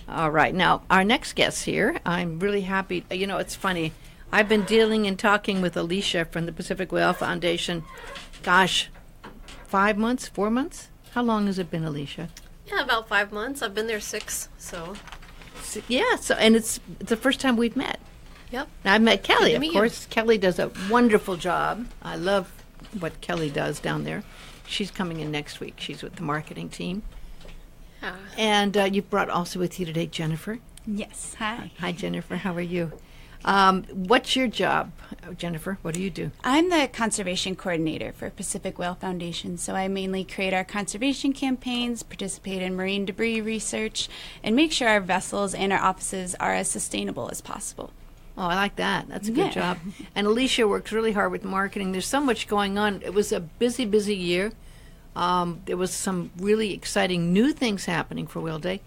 All right. Now, our next guest here, I'm really happy. You know, it's funny. I've been dealing and talking with Alicia from the Pacific Whale Foundation. Gosh, 5 months, 4 months? How long has it been, Alicia? Yeah, about 5 months. I've been there 6, so. Yeah, and it's the first time we've met. Yep. Now, I've met Kelly, Good to of meet course. Kelly does a wonderful job. I love what Kelly does down there. She's coming in next week. She's with the marketing team. Yeah. And you brought also with you today Jennifer. Yes. Hi. Hi, Jennifer. How are you? What's your job, Jennifer? What do you do? I'm the conservation coordinator for Pacific Whale Foundation, so I mainly create our conservation campaigns, participate in marine debris research, and make sure our vessels and our offices are as sustainable as possible. Oh, I like that. That's a good job. And Alicia works really hard with marketing. There's so much going on. It was a busy, busy year. There was some really exciting new things happening for Whale Day.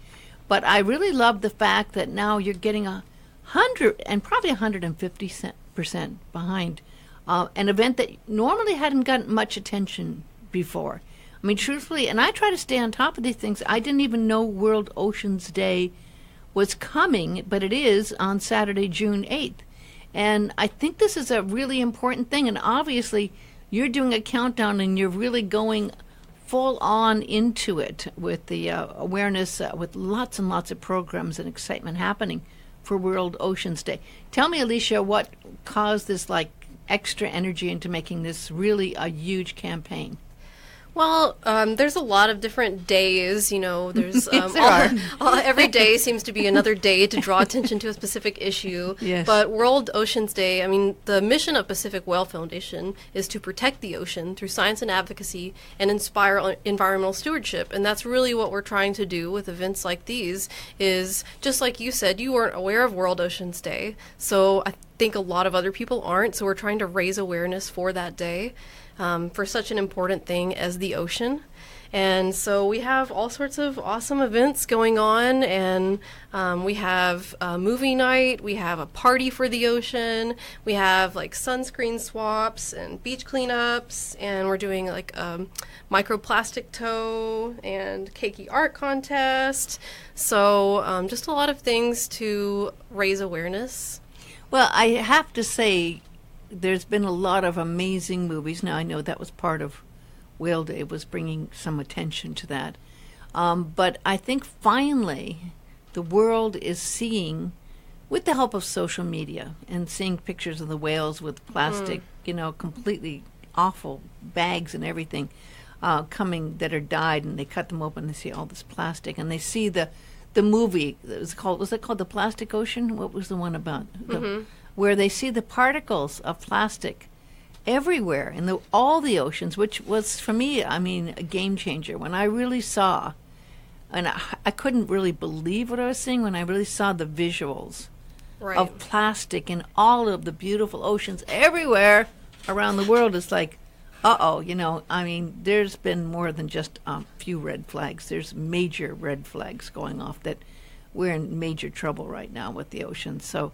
But I really love the fact that now you're getting 100 and probably 150% behind an event that normally hadn't gotten much attention before. I mean, truthfully, and I try to stay on top of these things. I didn't even know World Oceans Day was coming, but it is on Saturday, June 8th. And I think this is a really important thing. And obviously, you're doing a countdown and you're really going full on into it with the awareness, with lots and lots of programs and excitement happening for World Oceans Day. Tell me, Alicia, what caused this extra energy into making this really a huge campaign? Well, there's a lot of different days, there's Yes, every day seems to be another day to draw attention to a specific issue. Yes. But World Oceans Day, the mission of Pacific Whale Foundation is to protect the ocean through science and advocacy and inspire environmental stewardship. And that's really what we're trying to do with events like these is, just like you said, you weren't aware of World Oceans Day. So I think a lot of other people aren't. So we're trying to raise awareness for that day. For such an important thing as the ocean. And so we have all sorts of awesome events going on, and we have a movie night, we have a party for the ocean, we have sunscreen swaps and beach cleanups, and we're doing a microplastic tow and cakey art contest. So just a lot of things to raise awareness. Well, I have to say, there's been a lot of amazing movies. Now, I know that was part of Whale Day, was bringing some attention to that. But I think finally the world is seeing, with the help of social media, and seeing pictures of the whales with plastic, completely awful bags and everything coming that are dyed, and they cut them open and they see all this plastic. And they see the movie, was it called The Plastic Ocean? What was the one about? Where they see the particles of plastic everywhere in all the oceans, which was, for me, a game changer. When I really saw, and I couldn't really believe what I was seeing when I really saw the visuals of plastic in all of the beautiful oceans everywhere around the world. It's like, there's been more than just a few red flags. There's major red flags going off that we're in major trouble right now with the ocean. So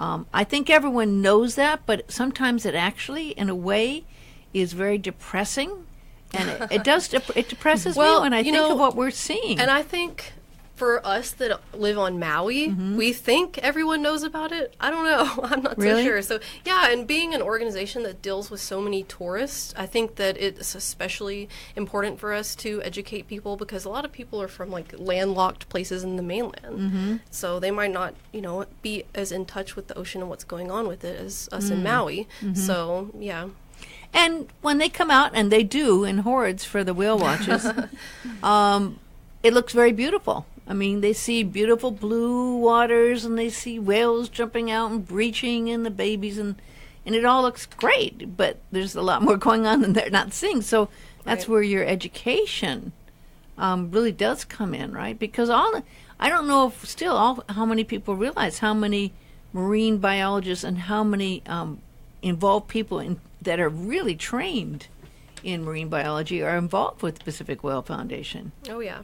I think everyone knows that, but sometimes it actually, in a way, is very depressing. And it depresses me when I think of what we're seeing. And I think for us that live on Maui, we think everyone knows about it. I don't know. I'm not so sure. So, yeah, and being an organization that deals with so many tourists, I think that it's especially important for us to educate people, because a lot of people are from landlocked places in the mainland. So they might not, be as in touch with the ocean and what's going on with it as us in Maui. So, yeah. And when they come out, and they do in hordes for the whale watches, it looks very beautiful. They see beautiful blue waters, and they see whales jumping out and breaching, and the babies, and it all looks great. But there's a lot more going on than they're not seeing. So that's where your education really does come in, right? Because I don't know how many people realize how many marine biologists and how many involved people that are really trained in marine biology are involved with the Pacific Whale Foundation. Oh, yeah.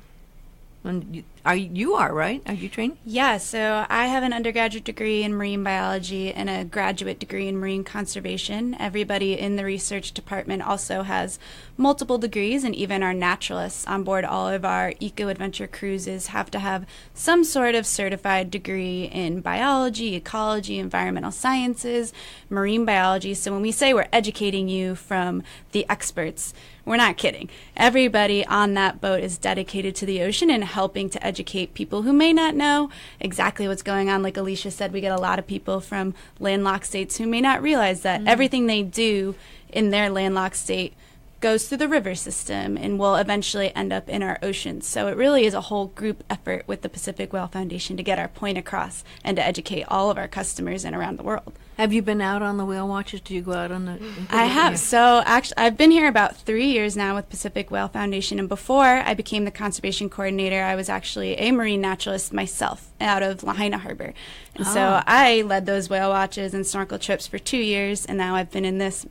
And you are, right? Are you trained? Yeah, so I have an undergraduate degree in marine biology and a graduate degree in marine conservation. Everybody in the research department also has multiple degrees, and even our naturalists on board all of our eco-adventure cruises have to have some sort of certified degree in biology, ecology, environmental sciences, marine biology. So when we say we're educating you from the experts, we're not kidding. Everybody on that boat is dedicated to the ocean and helping to educate people who may not know exactly what's going on. Like Alicia said, we get a lot of people from landlocked states who may not realize that everything they do in their landlocked state goes through the river system and will eventually end up in our oceans. So it really is a whole group effort with the Pacific Whale Foundation to get our point across and to educate all of our customers and around the world. Have you been out on the whale watches? Do you go out on the... I have. So actually, I've been here about 3 years now with Pacific Whale Foundation. And before I became the conservation coordinator, I was actually a marine naturalist myself out of Lahaina Harbor. And so I led those whale watches and snorkel trips for 2 years. And now I've been in this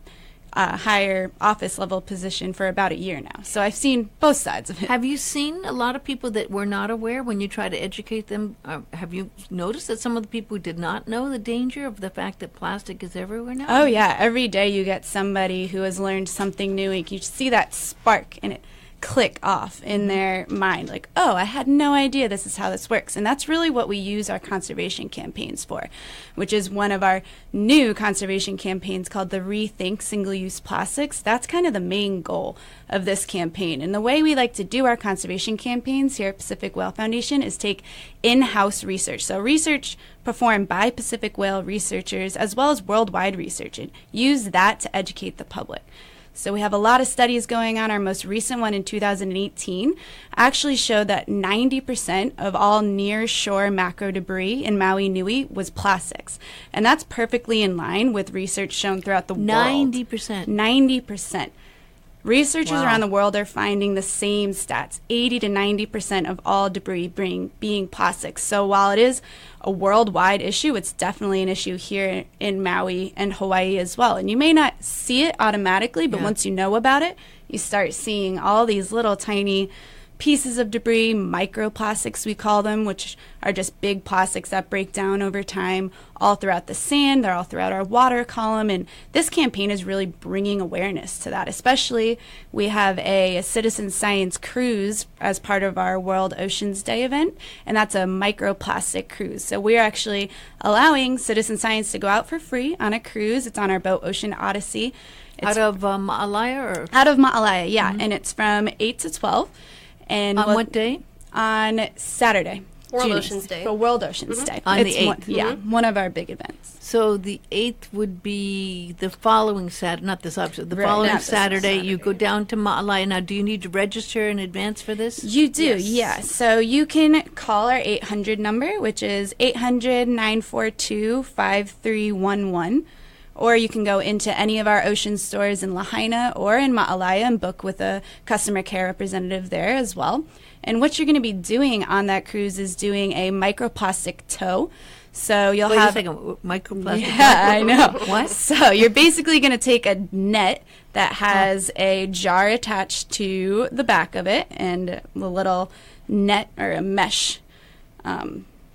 higher office level position for about a year now. So I've seen both sides of it. Have you seen a lot of people that were not aware when you try to educate them? Have you noticed that some of the people who did not know the danger of the fact that plastic is everywhere now? Oh yeah, every day you get somebody who has learned something new. You see that spark and it click off in their mind, like, oh, I had no idea this is how this works. And that's really what we use our conservation campaigns for, which is one of our new conservation campaigns called the Rethink Single-Use Plastics. That's kind of the main goal of this campaign. And the way we like to do our conservation campaigns here at Pacific Whale Foundation is take in-house research. So research performed by Pacific whale researchers as well as worldwide research, and use that to educate the public. So we have a lot of studies going on. Our most recent one in 2018 actually showed that 90% of all near-shore macro debris in Maui Nui was plastics. And that's perfectly in line with research shown throughout the world. 90%. 90%. Researchers around the world are finding the same stats, 80 to 90% of all debris being plastics. So while it is a worldwide issue, it's definitely an issue here in Maui and Hawaii as well. And you may not see it automatically, but once you know about it, you start seeing all these little tiny pieces of debris, microplastics we call them, which are just big plastics that break down over time all throughout the sand. They're all throughout our water column. And this campaign is really bringing awareness to that. Especially, we have a citizen science cruise as part of our World Oceans Day event, and that's a microplastic cruise. So we're actually allowing citizen science to go out for free on a cruise. It's on our boat, Ocean Odyssey. Out of Ma'alaya? Or? Out of Ma'alaya, yeah. And it's from 8 to 12. And on what day? On Saturday. World Oceans Day. For World Oceans Day. On the 8th. One of our big events. So the 8th would be the following Saturday, not this episode, the following Saturday. You go down to Ma'alaya. Now, do you need to register in advance for this? You do, yes. So you can call our 800 number, which is 800-942-5311. Or you can go into any of our ocean stores in Lahaina or in Ma'alaya and book with a customer care representative there as well. And what you're going to be doing on that cruise is doing a microplastic tow. So you'll have... Wait a second, microplastic? Yeah, I know. What? So you're basically going to take a net that has a jar attached to the back of it and the little net or a mesh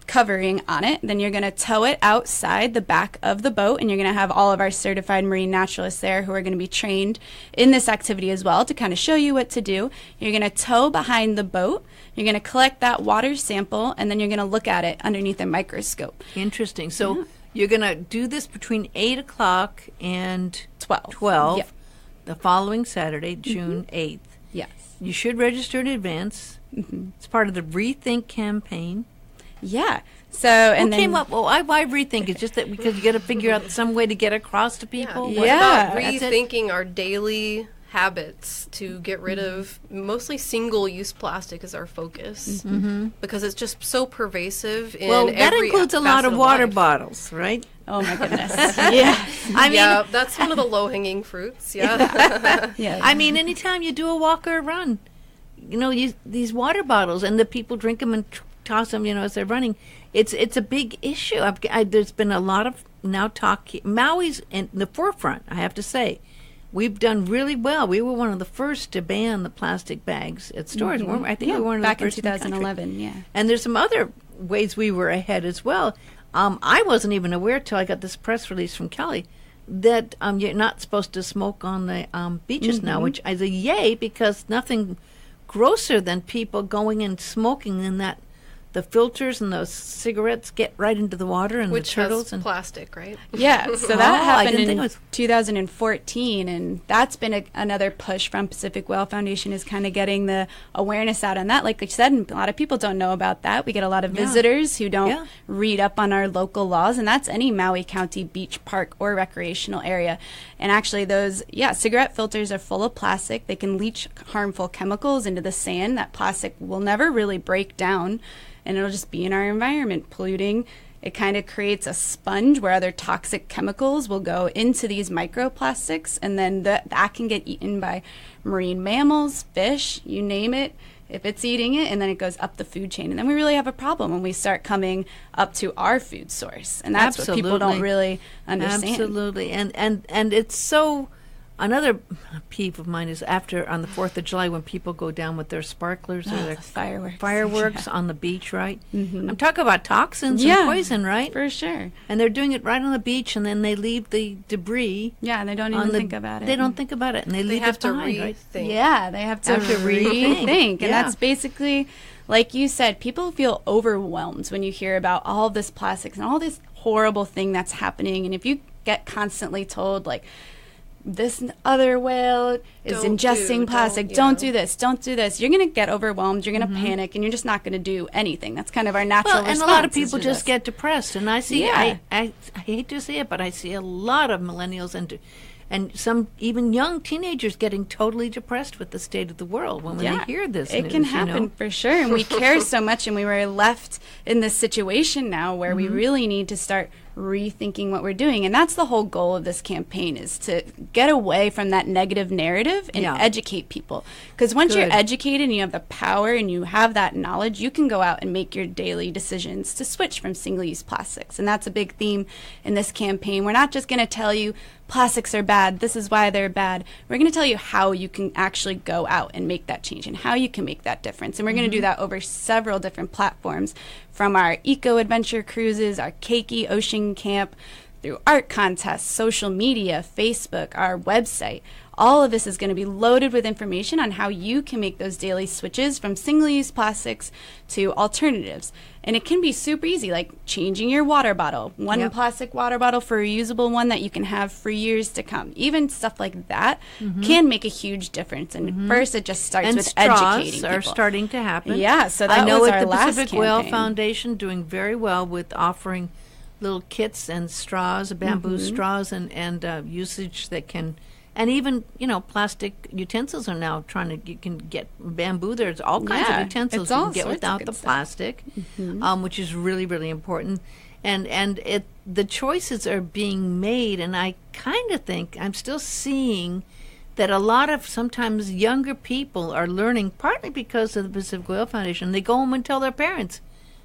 covering on it. Then you're going to tow it outside the back of the boat, and you're going to have all of our certified marine naturalists there who are going to be trained in this activity as well to kind of show you what to do. You're going to tow behind the boat. You're going to collect that water sample, and then you're going to look at it underneath a microscope. Interesting. So you're going to do this between 8 o'clock and 12 the following Saturday, June 8th. Yes. You should register in advance. It's part of the Rethink campaign. Yeah. So, and why rethink? It's just that because you got to figure out some way to get across to people. What about rethinking our daily habits to get rid of mostly single-use plastic is our focus because it's just so pervasive in that includes a lot of water bottles, right? Oh my goodness. Yeah. I mean, that's one of the low-hanging fruits. Yeah. I mean, anytime you do a walk or a run, these water bottles, and the people drink them and toss them, as they're running. It's a big issue. There's been a lot of now talk. Maui's in the forefront, I have to say, we've done really well. We were one of the first to ban the plastic bags at stores. Mm-hmm. I think we were one of back the first in 2011. Yeah. And there's some other ways we were ahead as well. I wasn't even aware till I got this press release from Kelly that you're not supposed to smoke on the beaches now, which is a yay, because nothing grosser than people going and smoking in that. The filters and those cigarettes get right into the water, and which the turtles has plastic, right? Yeah, so that happened in 2014, and that's been another push from Pacific Whale Foundation, is kind of getting the awareness out on that. Like I said, a lot of people don't know about that. We get a lot of visitors who don't read up on our local laws, and that's any Maui County beach, park, or recreational area. And actually those, cigarette filters are full of plastic. They can leach harmful chemicals into the sand. That plastic will never really break down, and it'll just be in our environment, polluting. It kind of creates a sponge where other toxic chemicals will go into these microplastics, and then that can get eaten by marine mammals, fish, you name it. If it's eating it, and then it goes up the food chain. And then we really have a problem when we start coming up to our food source. And that's what people don't really understand. Absolutely. And it's so... Another peeve of mine is after, on the 4th of July, when people go down with their sparklers or their fireworks on the beach, right? Mm-hmm. I'm talking about toxins and poison, right? For sure. And they're doing it right on the beach, and then they leave the debris. Yeah, and they don't even think about it. They don't think about it, and they leave it behind, right? Yeah, they have to rethink. And that's basically, like you said, people feel overwhelmed when you hear about all this plastics and all this horrible thing that's happening. And if you get constantly told, like, this other whale is ingesting plastic, don't do this, you're going to get overwhelmed, you're going to panic, and you're just not going to do anything. That's kind of our natural response. And a lot of people just get depressed, and I see, I hate to say it, but I see a lot of millennials and some even young teenagers getting totally depressed with the state of the world when they hear this news. It can happen for sure, and we care so much, and we were left in this situation now where we really need to start rethinking what we're doing. And that's the whole goal of this campaign, is to get away from that negative narrative and educate people. Because once you're educated and you have the power and you have that knowledge, you can go out and make your daily decisions to switch from single-use plastics. And that's a big theme in this campaign. We're not just going to tell you plastics are bad, this is why they're bad. We're going to tell you how you can actually go out and make that change and how you can make that difference. And we're going to do that over several different platforms, from our eco-adventure cruises, our Keiki Ocean Camp, through art contests, social media, Facebook, our website. All of this is going to be loaded with information on how you can make those daily switches from single-use plastics to alternatives. And it can be super easy, like changing your water bottle. One plastic water bottle for a reusable one that you can have for years to come. Even stuff like that can make a huge difference. And first, it just starts with educating people. And straws are starting to happen. Yeah, so that was our last campaign. I know at the Pacific Whale Foundation doing very well with offering little kits and straws, bamboo straws, and usage that can... And even, plastic utensils are now you can get bamboo. There's all kinds of utensils you can get without the plastic, which is really, really important. And the choices are being made, and I kind of think, I'm still seeing that a lot of sometimes younger people are learning, partly because of the Pacific Whale Foundation. They go home and tell their parents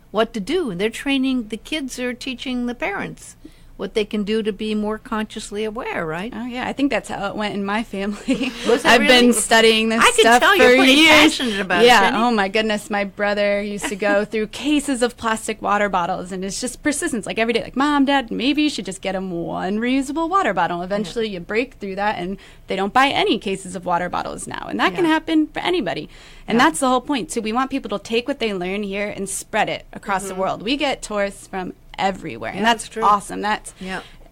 what to do, and they're training, the kids are teaching the parents what they can do to be more consciously aware, right? Oh, yeah. I think that's how it went in my family. I've been studying this stuff for years. I can tell you're pretty passionate about it, Jenny. Oh, my goodness. My brother used to go through cases of plastic water bottles, and it's just persistence. Like, every day, like, Mom, Dad, maybe you should just get them one reusable water bottle. Eventually, you break through that, and they don't buy any cases of water bottles now. And that can happen for anybody. And that's the whole point, too. We want people to take what they learn here and spread it across the world. We get tourists from everywhere, and that's awesome. That's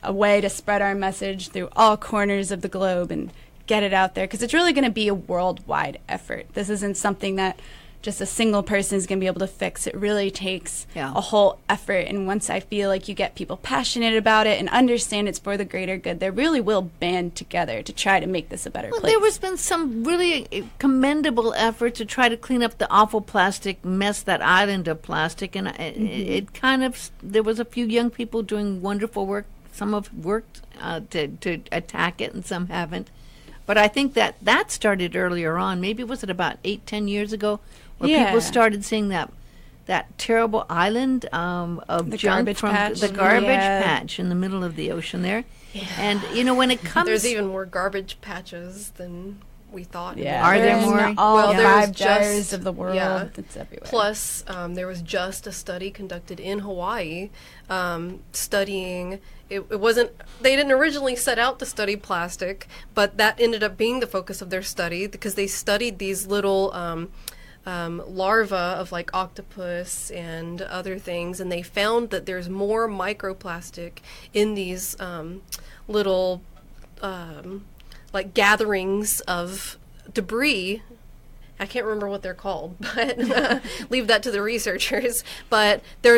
a way to spread our message through all corners of the globe and get it out there, because it's really going to be a worldwide effort. This isn't something that just a single person is going to be able to fix. It really takes a whole effort, and once I feel like you get people passionate about it and understand it's for the greater good, they really will band together to try to make this a better place. There has been some really commendable effort to try to clean up the awful plastic mess, that island of plastic, and it kind of, there was a few young people doing wonderful work. Some have worked to attack it, and some haven't. But I think that started earlier on. Maybe was it about 8-10 years ago, where people started seeing that that terrible island of The junk garbage from patch. the garbage Yeah. patch in the middle of the ocean there. Yeah. And, you know, when it comes... There's even more garbage patches than we thought. Yeah. Are there There's more? All Well, there's 5 just- gyres of the world. yeah. It's everywhere. Plus, there was just a study conducted in Hawaii studying. It wasn't. They didn't originally set out to study plastic, but that ended up being the focus of their study because they studied these little larvae of like octopus and other things, and they found that there's more microplastic in these little like gatherings of debris. I can't remember what they're called, but leave that to the researchers. But there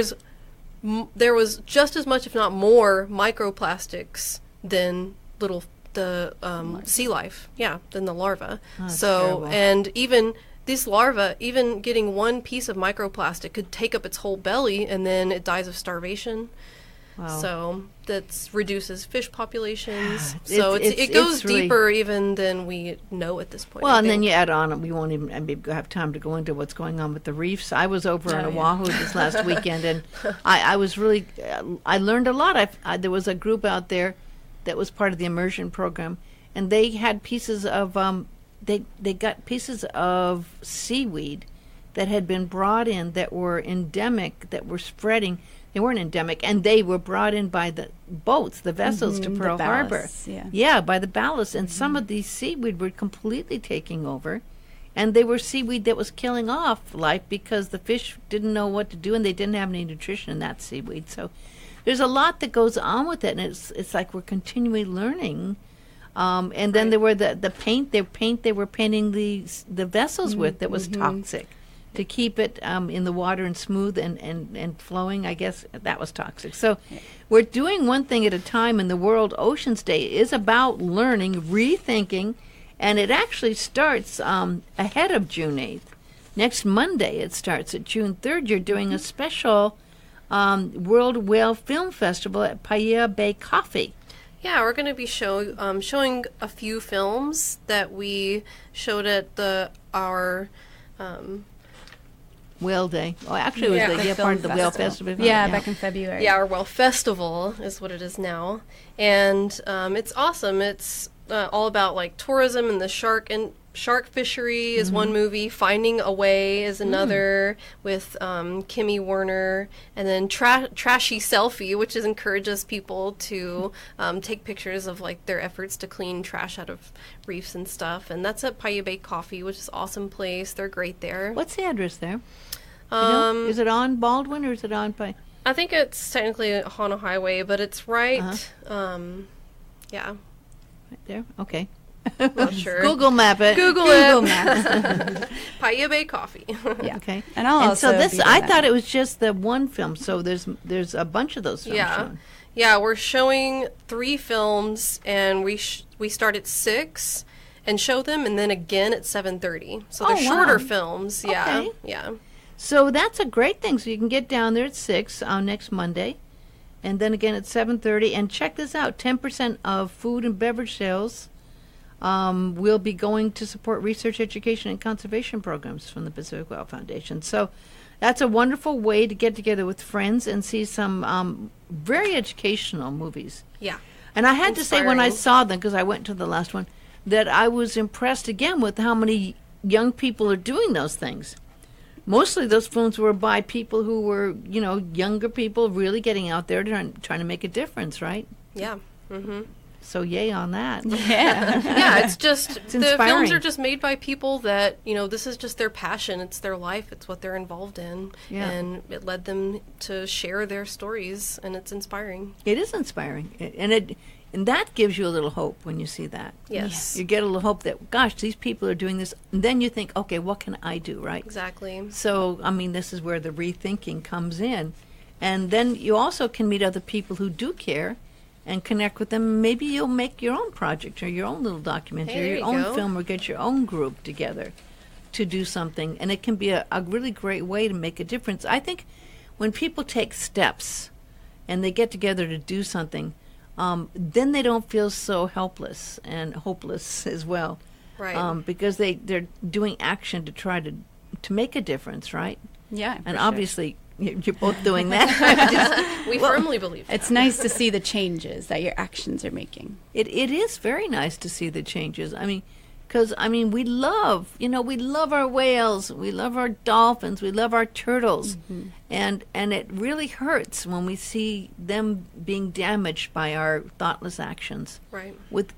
was just as much, if not more, microplastics than sea life. Yeah, than the larva. Oh, that's so terrible. and even these larvae, even getting one piece of microplastic could take up its whole belly, and then it dies of starvation. Wow. So that reduces fish populations. It's- So it's- it goes it's really- deeper even than we know at this point. Well, I and then think. you add on, we won't even have time to go into what's going on with the reefs. I was over on Oh, yeah. Oahu this last weekend, and I was really, I learned a lot. There was a group out there that was part of the immersion program, and they had pieces of, they got pieces of seaweed that had been brought in that were endemic, that were spreading. They weren't endemic, and they were brought in by the boats, the vessels to Mhm, the Pearl Harbor. ballasts, Yeah, by the ballast. And some of these seaweed were completely taking over. And they were seaweed that was killing off life because the fish didn't know what to do and they didn't have any nutrition in that seaweed. So there's a lot that goes on with it, and it's like we're continually learning. And then there were the paint they were painting the vessels with that was toxic. To keep it in the water and smooth and flowing, I guess that was toxic. So we're doing one thing at a time, and the World Oceans Day is about learning, rethinking, and it actually starts ahead of June 8th. Next Monday it starts at June 3rd. You're doing a special World Whale Film Festival at Paia Bay Coffee. Yeah, we're going to be showing a few films that we showed at our Whale Day. Oh, actually, it was Yeah. the part of the Whale Festival. Yeah, back in February. our Whale Festival is what it is now, and it's awesome. It's all about like tourism and the shark fishery is one movie. Finding a Way is another with Kimmy Werner, and then Trashy Selfie, which encourages people to take pictures of like their efforts to clean trash out of reefs and stuff. And that's at Paia Bay Coffee, which is an awesome place. They're great there. What's the address there? You know? Is it on Baldwin or is it on Paia? I think it's technically on a highway, but it's right. Yeah, Right there? Okay. not sure. Google map it. Google Google it. Maps. Paia Bay Coffee. Yeah. Okay. And I'll also so this, be there I then. thought it was just the one film. So there's a bunch of those films Yeah. shown. Yeah, we're showing 3 films, and we start at 6 and show them, and then again at 7:30. So they're Oh, shorter wow. films. Yeah, Okay. yeah. So that's a great thing. So you can get down there at 6 on next Monday, and then again at 7:30. And check this out: 10% of food and beverage sales will be going to support research, education, and conservation programs from the Pacific Whale Foundation. So that's a wonderful way to get together with friends and see some very educational movies. Yeah. And I had to say when I Inspiring. saw them, because I went to the last one, that I was impressed again with how many young people are doing those things. Mostly those films were by people who were, younger people really getting out there trying to make a difference, right? Yeah. So yay on that. Yeah. Yeah, it's just the films inspiring. are just made by people that, this is just their passion, it's their life, it's what they're involved in. Yeah. And it led them to share their stories, and it's inspiring. It is inspiring. And that gives you a little hope when you see that. Yes. You get a little hope that, gosh, these people are doing this. And then you think, okay, what can I do, right? Exactly. So, this is where the rethinking comes in. And then you also can meet other people who do care and connect with them. Maybe you'll make your own project or your own little documentary Hey, or there your you own go. film or get your own group together to do something. And it can be a really great way to make a difference. I think when people take steps and they get together to do something, then they don't feel so helpless and hopeless as well. Right. Because they're doing action to try to make a difference, right? Yeah, And for sure. obviously, you're both doing that. We firmly believe that. It's nice to see the changes that your actions are making. It is very nice to see the changes. I mean, because we love our whales, we love our dolphins, we love our turtles, and it really hurts when we see them being damaged by our thoughtless actions. Right. With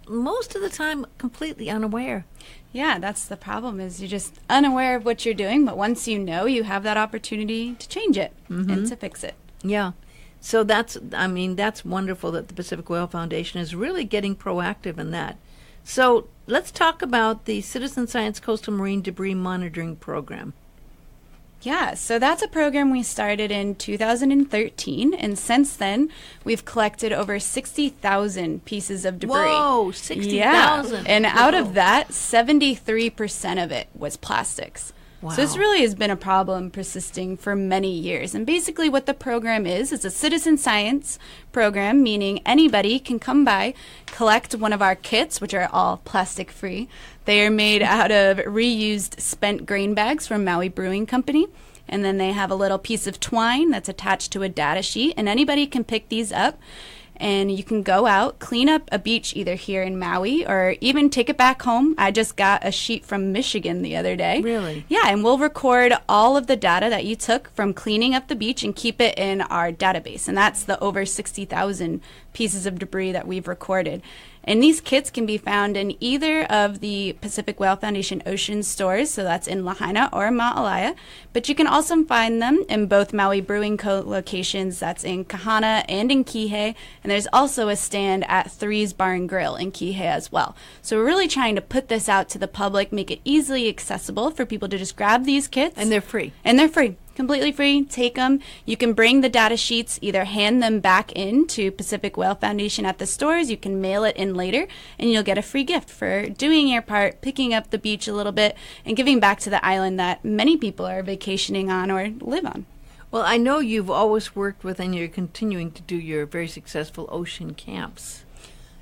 most of the time completely unaware. Yeah, that's the problem, is you're just unaware of what you're doing, but once you know, you have that opportunity to change it and to fix it. Yeah. So that's wonderful that the Pacific Whale Foundation is really getting proactive in that. So let's talk about the Citizen Science Coastal Marine Debris Monitoring Program. Yeah, so that's a program we started in 2013, and since then, we've collected over 60,000 pieces of debris. Whoa, 60,000. Yeah, and out of that, 73% of it was plastics. Wow. So this really has been a problem persisting for many years. And basically what the program is a citizen science program, meaning anybody can come by, collect one of our kits, which are all plastic free. They are made out of reused spent grain bags from Maui Brewing Company. And then they have a little piece of twine that's attached to a data sheet. And anybody can pick these up. And you can go out, clean up a beach either here in Maui or even take it back home. I just got a sheet from Michigan the other day. Really? Yeah, and we'll record all of the data that you took from cleaning up the beach and keep it in our database. And that's the over 60,000 pieces of debris that we've recorded. And these kits can be found in either of the Pacific Whale Foundation Ocean stores, so that's in Lahaina or Ma'alaia. But you can also find them in both Maui Brewing Co. locations, that's in Kahana and in Kihei. And there's also a stand at Three's Bar and Grill in Kihei as well. So we're really trying to put this out to the public, make it easily accessible for people to just grab these kits. And they're free. And they're free. Completely free. Take them. You can bring the data sheets, either hand them back in to Pacific Whale Foundation at the stores. You can mail it in later, and you'll get a free gift for doing your part, picking up the beach a little bit, and giving back to the island that many people are vacationing on or live on. Well, I know you've always worked with, and you're continuing to do your very successful ocean camps.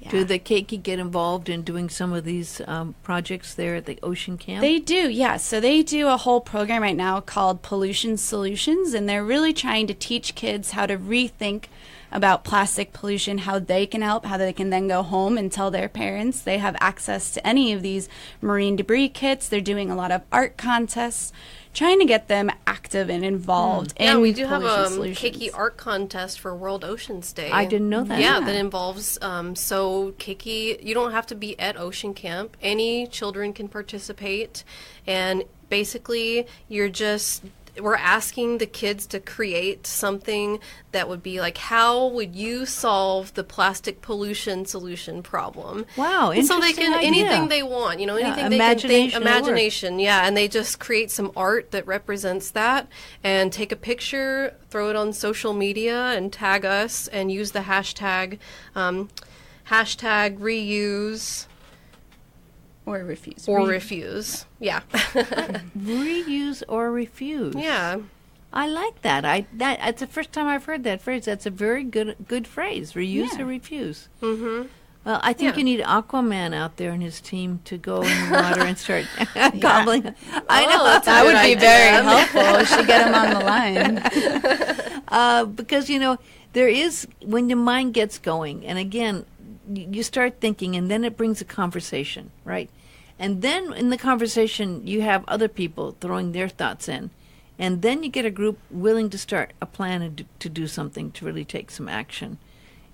Yeah. Do the keiki get involved in doing some of these projects there at the ocean camp? They do, yeah. So they do a whole program right now called Pollution Solutions, and they're really trying to teach kids how to rethink about plastic pollution, how they can help, how they can then go home and tell their parents they have access to any of these marine debris kits. They're doing a lot of art contests, trying to get them active and involved in Yeah, we do have pollution a solutions. keiki art contest for World Oceans Day. I didn't know that. Yeah, that involves, so keiki, you don't have to be at ocean camp. Any children can participate. And basically, we're asking the kids to create something that would be like, how would you solve the plastic pollution solution problem? Wow, And so they interesting can, idea. anything they want, anything they can think, imagination, yeah, and they just create some art that represents that and take a picture, throw it on social media and tag us and use the hashtag reuse Or refuse. or refuse. Yeah. Reuse or refuse. Yeah. I like that. That's the first time I've heard that phrase. That's a very good phrase. Reuse or refuse. Mm-hmm. Well, I think Yeah. you need Aquaman out there and his team to go in the water and start gobbling. I know. that's a That good would be idea. very helpful. We should get them on the line. Because, there is, when your mind gets going, and again, you start thinking, and then it brings a conversation, right? And then in the conversation, you have other people throwing their thoughts in. And then you get a group willing to start a plan and to do something, to really take some action.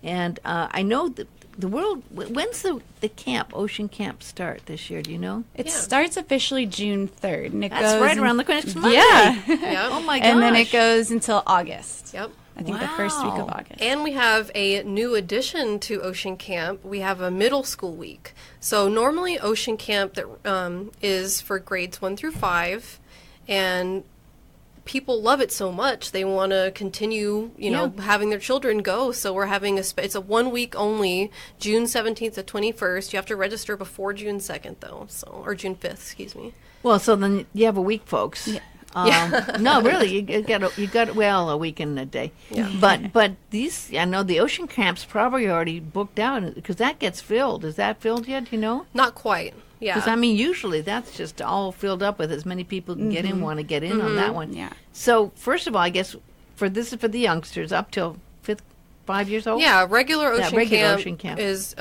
And I know that the world, when's the camp, ocean camp, start this year? Do you know? It Yeah. starts officially June 3rd. And it That's goes right around the corner. It's Monday. Yeah. Yep. Oh, my gosh. And then it goes until August. Yep. I think the first week of Wow. August. And we have a new addition to Ocean Camp. We have a middle school week. So normally Ocean Camp that is for grades 1 through 5, and people love it so much they want to continue, having their children go. So we're having it's a 1 week only, June 17th to 21st. You have to register before June 2nd though, or June 5th, excuse me. Well, so then you have a week, folks. Yeah. No, really, you got a week and a day. Yeah. But these, I know the ocean camp's probably already booked out because that gets filled. Is that filled yet? Do you know? Not quite. Yeah. Because, I mean, usually that's just all filled up with as many people can get in, want to get in on that one. Yeah. So, first of all, I guess this is for the youngsters up till 5 years old? Yeah, regular regular ocean camp is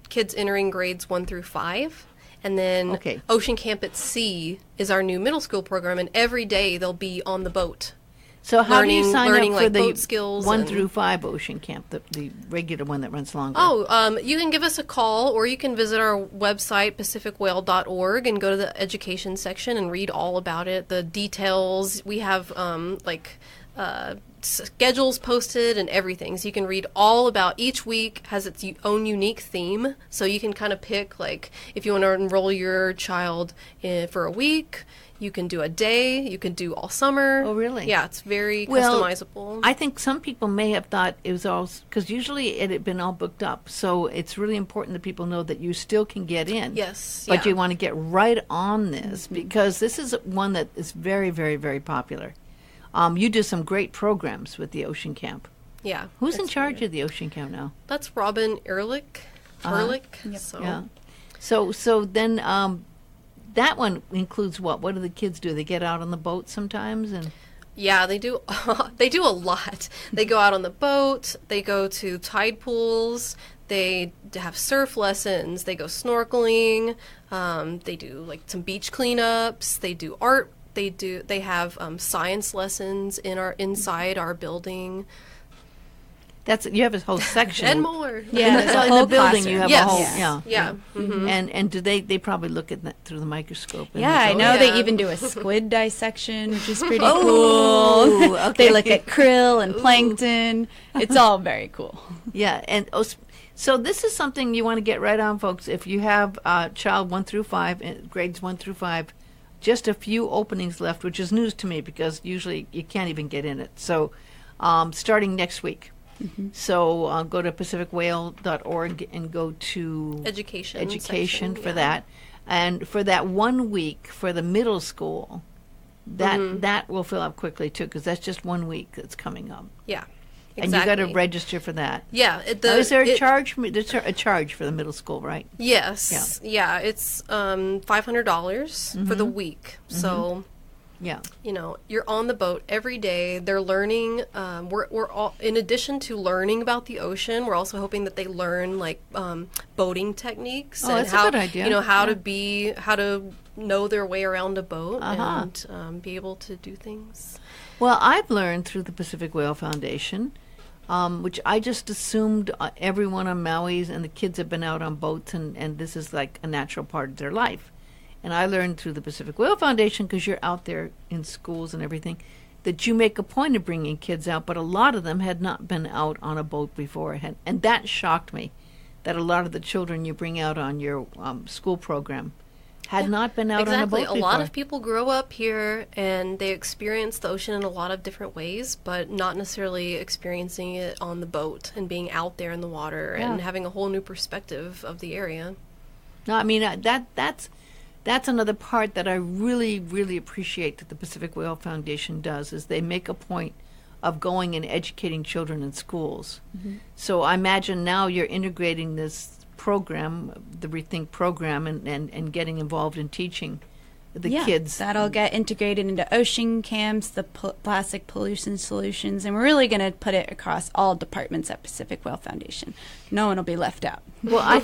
kids entering grades 1 through 5. And then Ocean Camp at Sea is our new middle school program, and every day they'll be on the boat. So how do you sign up for like the boat skills 1 through 5 Ocean Camp, the regular one that runs longer? You can give us a call, or you can visit our website, pacificwhale.org, and go to the education section and read all about it, the details. We have schedules posted and everything, so you can read all about. Each week has its own unique theme, so you can kind of pick, like, if you want to enroll your child for a week, you can do a day, you can do all summer. Oh, really? Yeah, it's very customizable. I think some people may have thought it was all, because usually it had been all booked up, so it's really important that people know that you still can get in. Yes. But you want to get right on this, because this is one that is very, very, very popular. You do some great programs with the Ocean Camp. Yeah. Who's in charge of the Ocean Camp now? That's Robin Ehrlich. Yep. So then that one includes what? What do the kids do? They get out on the boat sometimes? And yeah, they do. They do a lot. They go out on the boat. They go to tide pools. They have surf lessons. They go snorkeling. They do like some beach cleanups. They do art. They have science lessons inside our building. You have a whole section and more. Yeah, in the building you have a whole yeah. Mm-hmm. And do they probably look at that through the microscope? Yeah, I know they even do a squid dissection, which is pretty cool. They look at krill and plankton. It's all very cool. Yeah, and so this is something you want to get right on, folks. If you have a child 1 through 5, grades 1 through 5, just a few openings left, which is news to me because usually you can't even get in it. So starting next week. So go to pacificwhale.org and go to education section, for that. And for that 1 week for the middle school, that will fill up quickly too, because that's just 1 week that's coming up. Yeah. Exactly. And you got to register for that. Yeah. Is there a charge? There's a charge for the middle school, right? Yes. Yeah. It's $500 for the week. So, you're on the boat every day. They're learning. We're all, in addition to learning about the ocean, we're also hoping that they learn like boating techniques and that's how a good idea. How to know their way around a boat and be able to do things. Well, I've learned through the Pacific Whale Foundation, which I just assumed everyone on Maui's and the kids have been out on boats, and this is like a natural part of their life. And I learned through the Pacific Whale Foundation, because you're out there in schools and everything, that you make a point of bringing kids out, but a lot of them had not been out on a boat before. And that shocked me, that a lot of the children you bring out on your school program had not been out on a boat before. A lot of people grow up here and they experience the ocean in a lot of different ways, but not necessarily experiencing it on the boat and being out there in the water and having a whole new perspective of the area. No, I mean, that's another part that I really, really appreciate that the Pacific Whale Foundation does, is they make a point of going and educating children in schools. So I imagine now you're integrating this program, the Rethink program, and getting involved in teaching the kids. That'll get integrated into ocean camps, the plastic pollution solutions, and we're really going to put it across all departments at Pacific Whale Foundation. No one will be left out. Well, I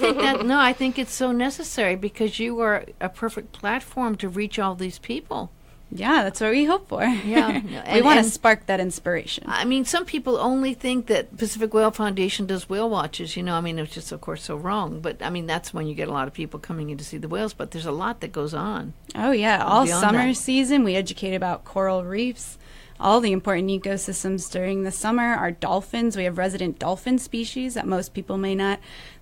think it's so necessary, because you are a perfect platform to reach all these people. Yeah, that's what we hope for. Yeah. We want to spark that inspiration. I mean, some people only think that Pacific Whale Foundation does whale watches, I mean, it's just, of course, so wrong. But, I mean, that's when you get a lot of people coming in to see the whales, but there's a lot that goes on. Oh, yeah. All summer season, we educate about coral reefs, all the important ecosystems during the summer. Our dolphins, we have resident dolphin species that most people may not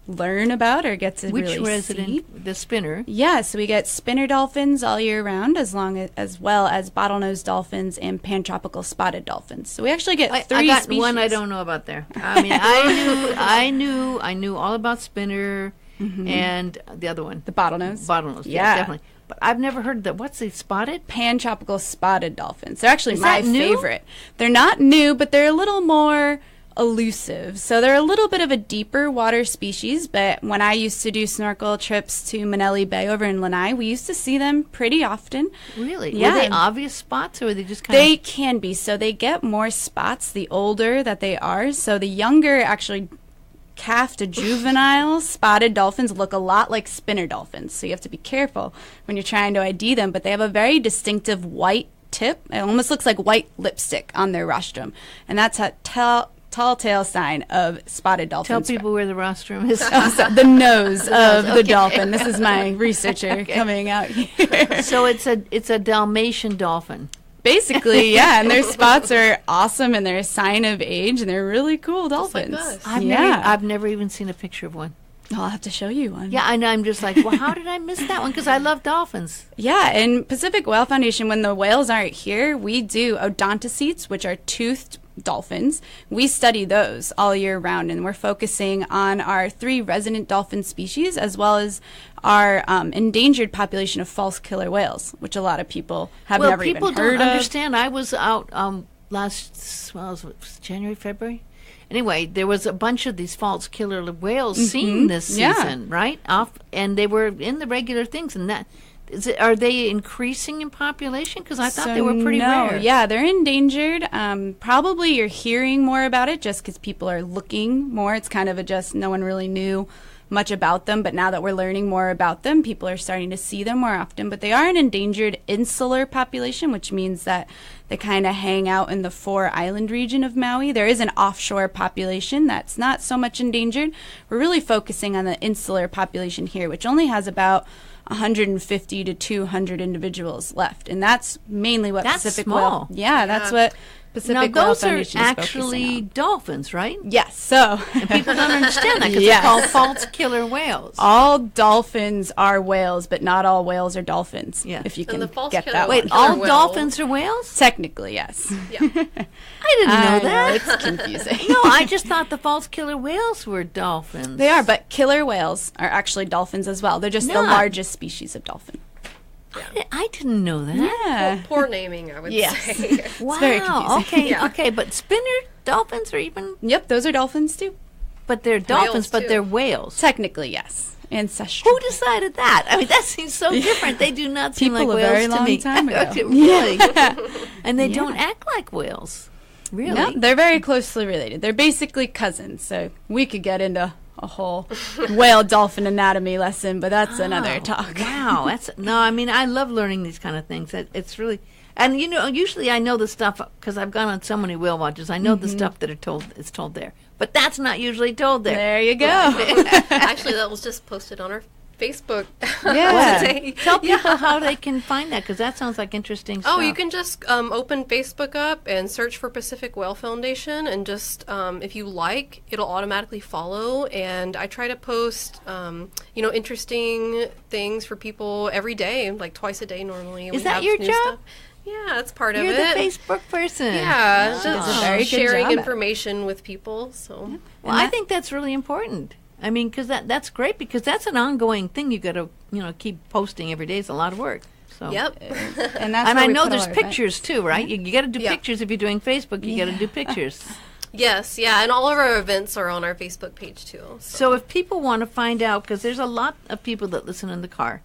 learn about or get to really see. Which resident? The spinner? Yeah, so we get spinner dolphins all year round, as well as bottlenose dolphins and pantropical spotted dolphins. So we actually get three I got species. one I don't know about there. I mean, I knew all about spinner and the other one. The bottlenose. Bottlenose, yeah, definitely. But I've never heard that. What's the spotted? Pantropical spotted dolphins. They're actually my favorite. They're not new, but they're a little more elusive. So they're a little bit of a deeper water species, but when I used to do snorkel trips to Manelli Bay over in Lanai, we used to see them pretty often. Really? Yeah. Were they obvious spots, or were they just kind They of... can be. So they get more spots the older that they are. So the younger, actually calf to juvenile spotted dolphins look a lot like spinner dolphins. So you have to be careful when you're trying to ID them, but they have a very distinctive white tip. It almost looks like white lipstick on their rostrum. And that's a tall tale sign of spotted dolphins. Tell people where the rostrum is. The nose of the Okay. dolphin. This is my researcher coming out here. So it's a Dalmatian dolphin. Basically, yeah, and their spots are awesome, and they're a sign of age, and they're really cool Just like dolphins. us. I've never even seen a picture of one. I'll have to show you one. Yeah, and I'm just like, well, how did I miss that one? Because I love dolphins. Yeah, and Pacific Whale Foundation, when the whales aren't here, we do odontocetes, which are toothed dolphins. We study those all year round, and we're focusing on our 3 resident dolphin species, as well as our endangered population of false killer whales, which a lot of people have never even people heard don't of. understand. I was out last, well, it was January, February. Anyway, there was a bunch of these false killer whales seen this season, right? And they were in the regular things, and that. Are they increasing in population? Because I thought they were pretty rare. Yeah, they're endangered. Probably you're hearing more about it just because people are looking more. It's kind of no one really knew much about them, but now that we're learning more about them, people are starting to see them more often. But they are an endangered insular population, which means that they kind of hang out in the 4-island region of Maui. There is an offshore population that's not so much endangered. We're really focusing on the insular population here, which only has about 150 to 200 individuals left, and that's mainly what That's Pacific small. Whale. Yeah, that's what Pacific Now, Whale those are Foundation is actually focusing on. dolphins, right? Yes. So People don't understand that because Yes. they're called false killer whales. all dolphins are whales, but not all whales are dolphins. Yeah. If you And can the false get killer that whale- one. Wait, all whale. dolphins are whales? Technically, yes. Yeah. I didn't know that. It's confusing. No, I just thought the false killer whales were dolphins. They are, but killer whales are actually dolphins as well. They're just the Not. largest species of dolphin. I didn't know that. Yeah. Poor naming, I would Yes. say. Wow. very confusing. Okay, Yeah. okay, but spinner dolphins are even, Yep, those are dolphins too. but they're dolphins, but too. they're whales. Technically, yes. Ancestral. Who decided that? I mean, that seems so different. They do not seem People like a whales very to long me. time ago. Really? And they Yeah. don't act like whales. Really? No, they're very closely related. They're basically cousins, so we could get into a whole whale dolphin anatomy lesson, but that's another talk. Wow, that's no. I mean, I love learning these kind of things. It's really, and usually I know the stuff because I've gone on so many whale watches. I know the stuff that is told there, but that's not usually told there. There you go. Actually, that was just posted on our Facebook. Yeah. today. Tell people how they can find that because that sounds like interesting stuff. Oh, you can just open Facebook up and search for Pacific Whale Foundation, and just if you like, it'll automatically follow. And I try to post, interesting things for people every day, like twice a day normally. Is We that have your new job? stuff. Yeah, that's part You're of the it. Facebook person. Yeah, Wow. just It's a very good sharing job at it. information with people. So Well, I think that's really important. I mean, because that's great because that's an ongoing thing. You got to keep posting every day. It's a lot of work. So yep. And that's And where I we know put all there's our events. pictures too, right? You got to do Yeah. pictures if you're doing Facebook. You got to do pictures. Yes, yeah, and all of our events are on our Facebook page too. So if people want to find out, because there's a lot of people that listen in the car,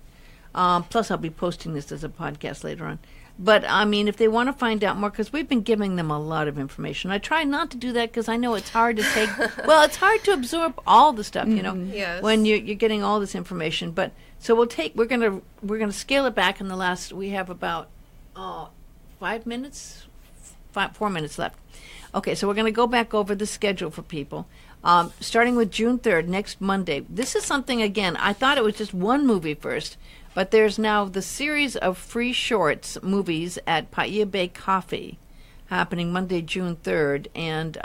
plus I'll be posting this as a podcast later on. But I mean, if they want to find out more, because we've been giving them a lot of information. I try not to do that because I know it's hard to take. Well, it's hard to absorb all the stuff, Yes. when you're getting all this information. But so we're gonna scale it back in the last. We have about 4 minutes left. Okay, so we're going to go back over the schedule for people. Starting with June 3rd, next Monday. This is something, again, I thought it was just one movie first, but there's now the series of free shorts movies at Paia Bay Coffee happening Monday, June 3rd. And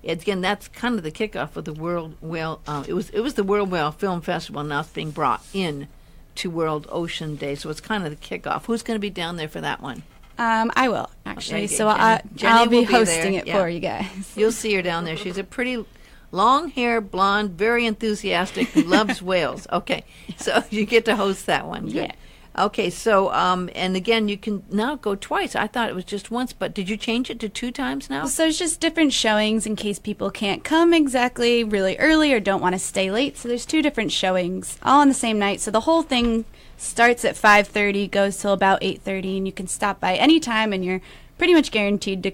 again, that's kind of the kickoff of the World Whale. It was the World Whale Film Festival, now it's being brought in to World Ocean Day, so it's kind of the kickoff. Who's going to be down there for that one? I will, actually. Okay, so Jenny I'll be will be hosting there, it yeah. for you guys. You'll see her down there. She's a pretty long hair, blonde, very enthusiastic, who loves whales. Okay, so you get to host that one. Good. Okay, so, and again, you can now go twice. I thought it was just once, but did you change it to 2 times now? So there's just different showings in case people can't come exactly really early or don't want to stay late. So there's 2 different showings all on the same night. So the whole thing starts at 5:30, goes till about 8:30, and you can stop by any time, and you're pretty much guaranteed to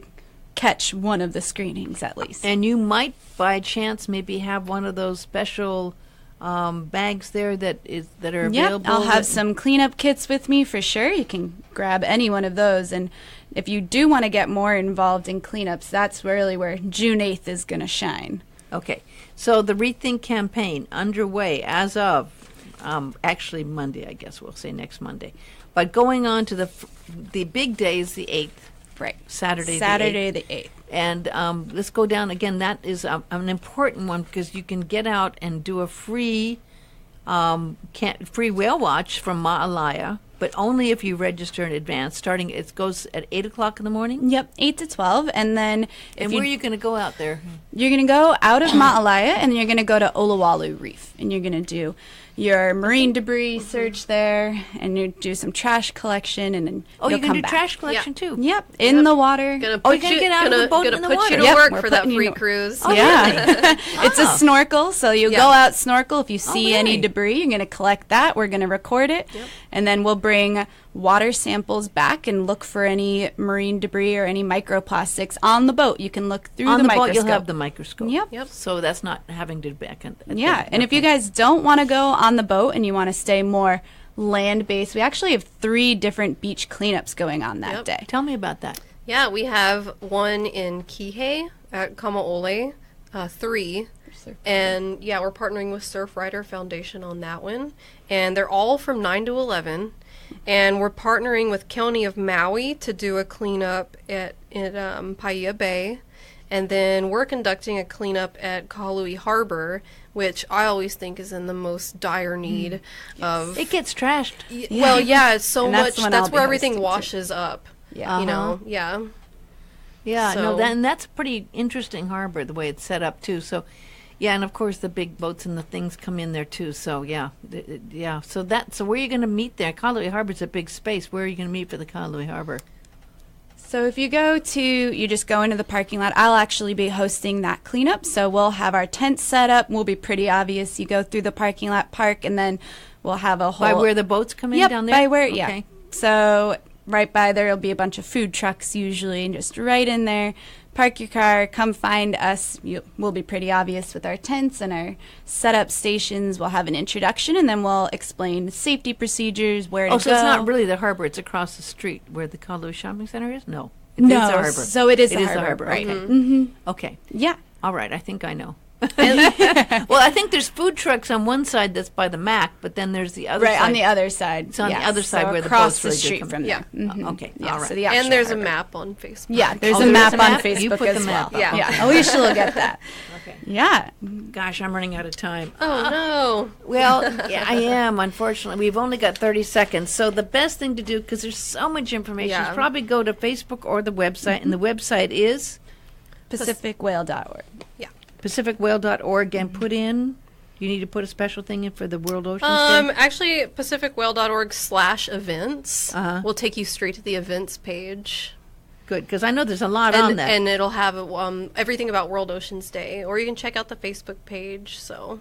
catch one of the screenings at least. And you might, by chance, maybe have one of those special bags there that are available. Yep, I'll have some cleanup kits with me for sure. You can grab any one of those. And if you do want to get more involved in cleanups, that's really where June 8th is going to shine. Okay, so the Rethink campaign underway as of actually Monday, I guess we'll say next Monday. But going on to the big day is the 8th. Right. Saturday the 8th. And let's go down again. That is an important one because you can get out and do a free whale watch from Ma'alaya, but only if you register in advance. It goes at 8 o'clock in the morning. Yep, 8 to 12, and then where are you going to go out there? You're going to go out of Ma'alaya, and you're going to go to Olowalu Reef, and you're going to do your marine debris search there, and you do some trash collection, and then you're going to do back. trash collection too. Yep, in the water. You're going to get out of the boat in the water. Put you to work for that free cruise. Oh, yeah, it's a snorkel, so you go out snorkel. If you see really? any debris, you're going to collect that. We're going to record it, and then we'll bring water samples back and look for any marine debris or any microplastics on the boat. You can look through on the microscope. Boat, you'll have the microscope. Yep. So that's not having to back. And if you guys don't want to go on the boat and you want to stay more land-based, we actually have 3 different beach cleanups going on that day. Tell me about that. Yeah, we have one in Kihei at Kamaole, 3. And we're partnering with Surfrider Foundation on that one. And they're all from 9 to 11. And we're partnering with County of Maui to do a cleanup at Paia Bay. And then we're conducting a cleanup at Kahalui Harbor, which I always think is in the most dire need of... It gets trashed. Well, it's so much. That's where everything hosting washes up. Yeah. You know, yeah. Yeah, So- and that's a pretty interesting harbor, the way it's set up, too. So, yeah, and of course the big boats and the things come in there, too. So, yeah. So where are you going to meet there? Kahalui Harbor's a big space. Where are you going to meet for the Kahalui Harbor? So if you just go into the parking lot, I'll actually be hosting that cleanup. So we'll have our tent set up. We'll be pretty obvious. You go through the parking lot, park, and then we'll have a whole... By where the boats come in down there? By where, Okay. So right by there will be a bunch of food trucks usually, and just right in there, park your car, come find us. We'll be pretty obvious with our tents and our setup stations. We'll have an introduction, and then we'll explain safety procedures, where to go. So it's not really the harbor. It's across the street where the Kahalui Shopping Center is? No. It No, is the harbor. so it is It the is the harbor, harbor. right. Okay. Mm-hmm. Okay. Yeah. All right. I think I know. Well, I think there's food trucks on one side that's by the Mac, but then there's the other side. Right, on the other side. It's on the other side so where the across boats the really do street come from in. there. Yeah. Mhm. Okay. Yeah, All right. so the actual And there's a harbor. map on Facebook. Yeah, there's Oh, a there's map a on map? Facebook You put as the map well. up. Yeah, Alicia will get that. Okay. Yeah. Gosh, I'm running out of time. Oh, no. Well, yeah, I am, unfortunately. We've only got 30 seconds. So the best thing to do, because there's so much information, is probably go to Facebook or the website. And the website is PacificWhale.org. Yeah. pacificwhale.org. And put in, you need to put a special thing in for the World Ocean Day? Actually, pacificwhale.org/events will take you straight to the events page. Good, because I know there's a lot on that. And it'll have everything about World Oceans Day, or you can check out the Facebook page. So,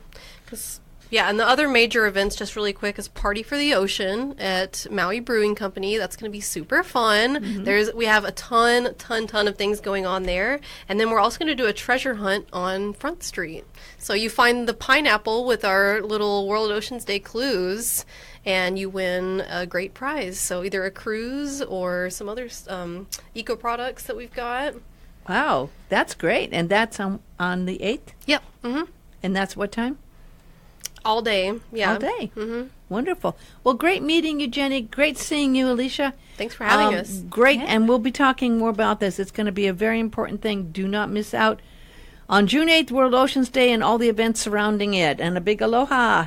and the other major events, just really quick, is Party for the Ocean at Maui Brewing Company. That's going to be super fun. Mm-hmm. We have a ton of things going on there, and then we're also going to do a treasure hunt on Front Street. So you find the pineapple with our little World Oceans Day clues, and you win a great prize. So either a cruise or some other eco products that we've got. Wow, that's great. And that's on the 8th? Yep. Mm-hmm. And that's what time? All day. Yeah. All day. Mm-hmm. Wonderful. Well, great meeting you, Jenny. Great seeing you, Alicia. Thanks for having us. Great. Yeah. And we'll be talking more about this. It's going to be a very important thing. Do not miss out on June 8th, World Oceans Day, and all the events surrounding it. And a big aloha.